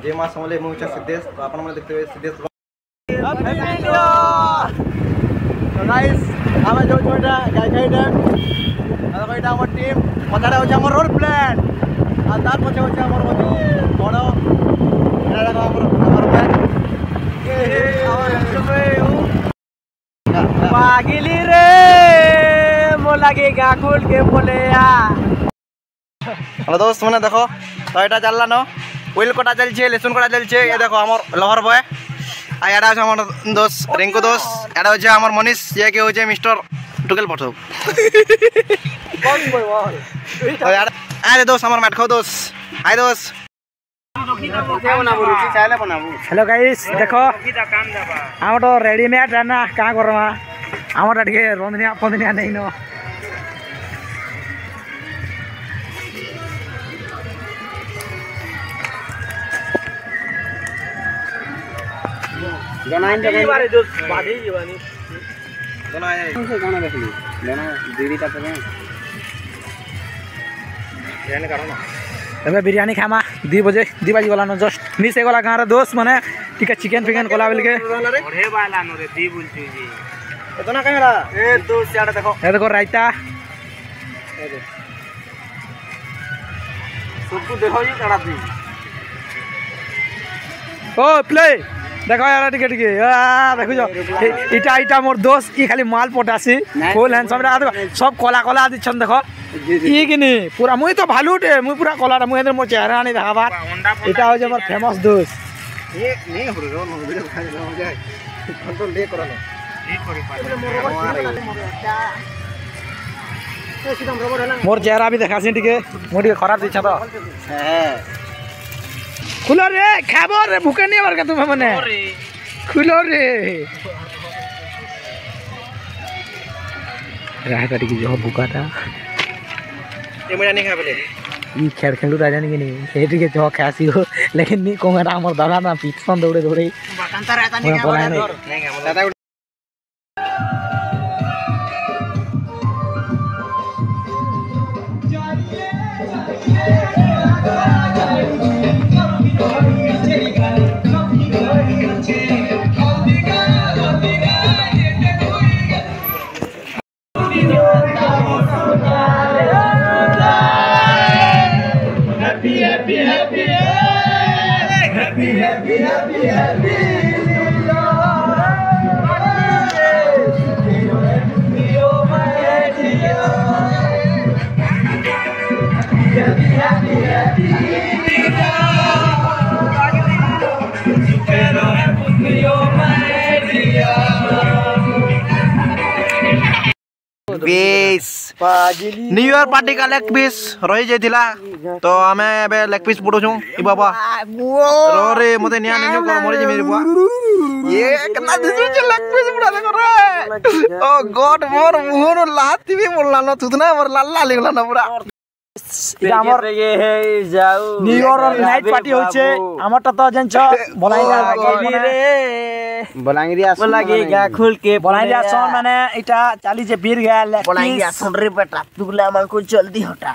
जय मां समले मु सिद्धेश तो आपण माने देखते सिद्धेश तो गाइस आमे जो जोटा गाय खाइडा आ कइटा हमर टीम पछाडे होछ हमर रोल प्लान आ तार पछे होछ हमर बड़ एडा हमर प्लान पागिली रे मो लागे गाकुल के बोलेया हेलो दोस्त मैंने देखो तो এটা चलला न ওইল কটা চলছে লেসুন কটা চলছে এই দেখো আমার লহর বয় আর এটা হচ্ছে আমার দোস্ত রিঙ্কু দোস্ত এটা হচ্ছে আমার মনীষ যে কি হচ্ছে মিস্টার টুকেল পঠক আরে দোস্ত আমার ম্যাট খাও দোস্ত আই দোস্ত हेलो गाइस देखो आम तो रेडीमेड है ना क्या करमा आम टे रंधनिया फंधनिया नहीं न बिरयानी खामा 2 बजे 2 बजे गला न जस्ट मिस गला गाँव दोस्त माने टिका चिकेन फिकेन कला बेल के देखो रायता ओ प्ले देखो यार टिके टिके देखो इटा इटा मोर दोस्त ई खाली माल पटासी फुल हैंडसम सब कला कला दिछन देखो ई किनी पूरा मुई तो भालुटे मुई पूरा कलाटा मुई मोर चेहरा आनी देखाबार इटा हो जे मोर फेमस दोस्त ये नहीं हो रो नो वीडियो खाई हो जाए कंट्रोल ले करो ना मोर चेहरा भी देखासी टिके मोर टिके खराब दिछा तो हां खुलो रे खाबो रे भूखे नहीं बरका तुम मने खुलो रे राहता टिके जो भूखाटा ये मेरा नहीं खा बोले ई खेल खेलू राजा नहीं कि नहीं टिके जो खासी हो लेकिन नहीं कोंगरा हमर दादा ना पीछन दौड़े दौड़े बकंता रहता नहीं दादा न्यू ईयर पार्टी का लेग पीस रही जाइथिला तो हमें एबे लेग पीस पुडो छु ई बाबा रो रे मते निया नियो कर मरे जे मेरे बुआ ये कितना दिस लेग पीस पुडा देखो रे ओ गॉड मोर मुहर लाती भी बोलला न तुतना मोर लाला लेगला न पूरा इटा हमर न्यू ईयर नाइट पार्टी होचे हमरटा तो जन छ बोलांगिया रे बोलांगिया बोलागी गाखुल के बोलांगिया सोन माने इटा 40 जे बीर गया बोलांगिया सुन रे बेटा तुगला मन को जल्दी हटा